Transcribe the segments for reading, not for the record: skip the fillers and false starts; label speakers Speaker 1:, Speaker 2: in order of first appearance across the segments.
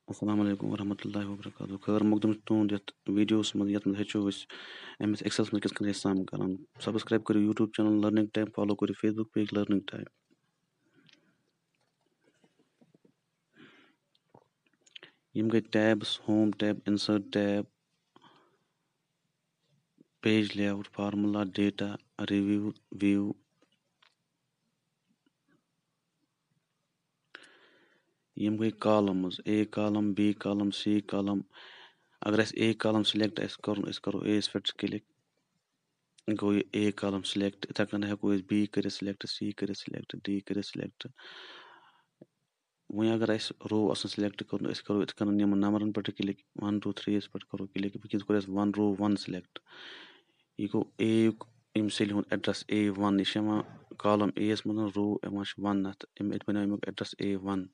Speaker 1: Assalamu alaikum warahmatullahi wabarakatuh. Khayr maqdam tuhund yat videos mand yat mand hechu is MS Excel mand kis kan sam karan. Subscribe karo YouTube channel Learning Time, follow karo Facebook page Learning Time. Yim gay tabs, home tab, insert tab, page layout, formula, data, review, view. Yim gay columns, A column, B column, C column. अगर अस A column select अस करो A fit click go A column select इतना करना है कोई B करे select C करे select D करे select वहीं अगर अस रो असन select करो अस करो इतना करना यम नंबरन पर क्लिक 1 2 3 इस पर करो क्लिक बिकिंस करो अस 1 row 1 select ये को A इम सेल हुन address A1 इस यमा column A इस मतलब row यमा 1 नत इम इत बना इम address A1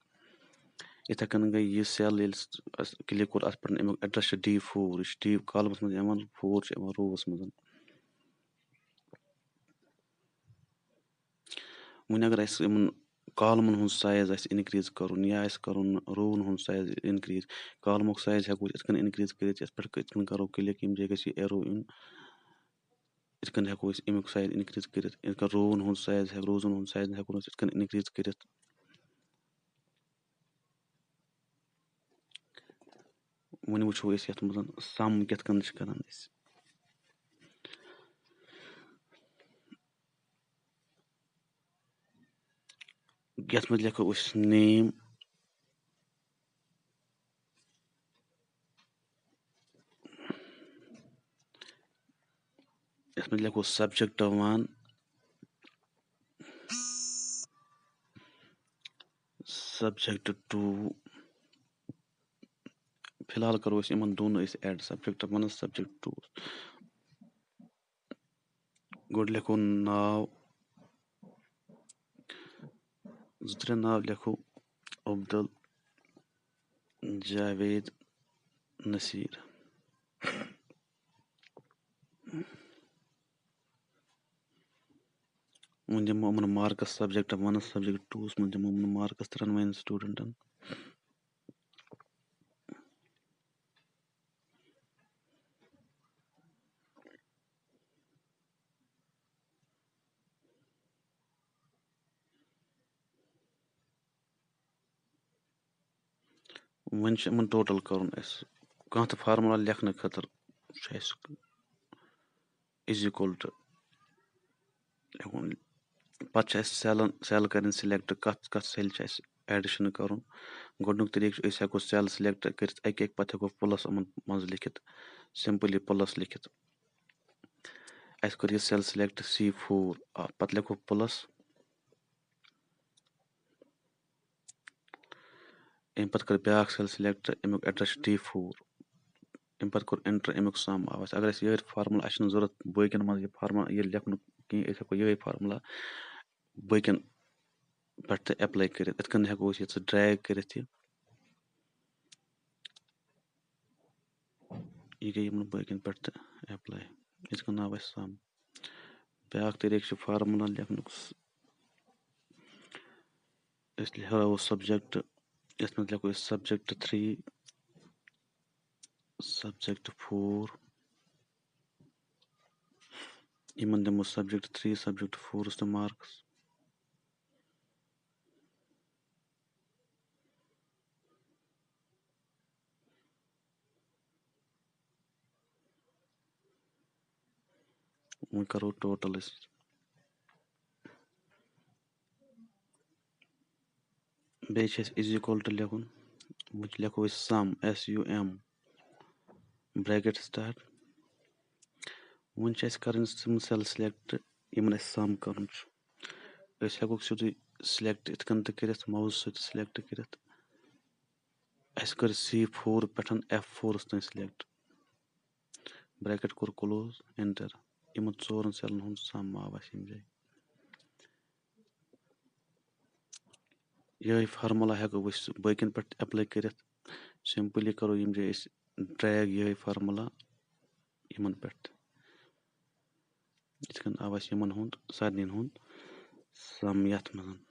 Speaker 1: इतना करना गई ये cell क्लिक करो अस पर इम address D4 इस D column में यमा 4 यमा row में वहीं अगर अस कॉलमन हुन साइज आसि इनक्रीज करुन या आसि करुन रोवन हुन साइज इनक्रीज कॉलमुक साइज हेको इथ कन इनक्रीज करित यस पेठ इथ कन करो क्लिक यम जगह छी एरो इन इथ कन हेको अस अमिक साइज इनक्रीज करित इथ कन रोवन हुन साइज है रोजन हुन साइज हेको इथ कन इनक्रीज करित वहीं वुचो अस यथ मदन सम किथ कन छ करन अस यथ मद लिखो अस नेम यथ मद लिखो सब्जेक्ट 1 सब्जेक्ट 2 फिलहाल करो अस यमन दोनों अस ऐड सब्जेक्ट 1 सब्जेक्ट 2 गोड लिखो नाव जुत्रे नाव लिखो अब्दुल जावेद नसीर वह दिमो यमन मार्कस सब्जेक्ट 1 सब्जेक्ट 2 मन दिमो यमन मार्कस 3 स्टूडेंटन वन यमन टोटल करुन अस कह तो फार्मूला लिखने खतर इज इक्वल टू पे सेल कर सिलेक्ट कत कत सेल एडिशन कर गोडनुक तरीक हेको सेल सिलेक्ट कर एक पे हेको प्लस यमन मज लिखित सिंपली प्लस लिखित अस कर सेल सिलेक्ट C4 पे लिखो प्लस अम पे कर ब्या सेल सिलेक्ट अमुक एड्रेस D4 अम पे कोर एंटर अमुक सम आव अगर ये फार्मूला जरूरत बकन मज ये फार्मूला ये लिखन कहीं हेको ये फार्मूला बकन पे एप्लाई कर इत कन हेको ये ड्रैग कर ये गई यमन बकन पे एप्लाई इत कन आव सम ब्या तरीक फार्मूला लिखन लिखो सब्जेक्ट इस में लिखो सब्जेक्ट 3 सब्जेक्ट 4 यमन दिमो सब्जेक्ट 3 सब्जेक्ट 4 मार्क्स वो करो टोटल बे इज इक्वल टू लिखुन वो लिखो सम SUM ब्रैकेट स्टार्ट वन कर सेल सिलेक्ट यमन सम कर हेको सीधे सिलेक्ट इत कन कर माउस सहित सिलेक्ट कर कर C4 पे F4 तक select bracket core close enter Yemen 4 Selan हुन सम आव यम जाय ये फार्मूला हेको बकन पे एप्लाई कर सिंपली करो यम जाय ड्रैग ये फार्मूला यमन पे इत कन आव यमन हुंद सारन हुंद सम यथ मज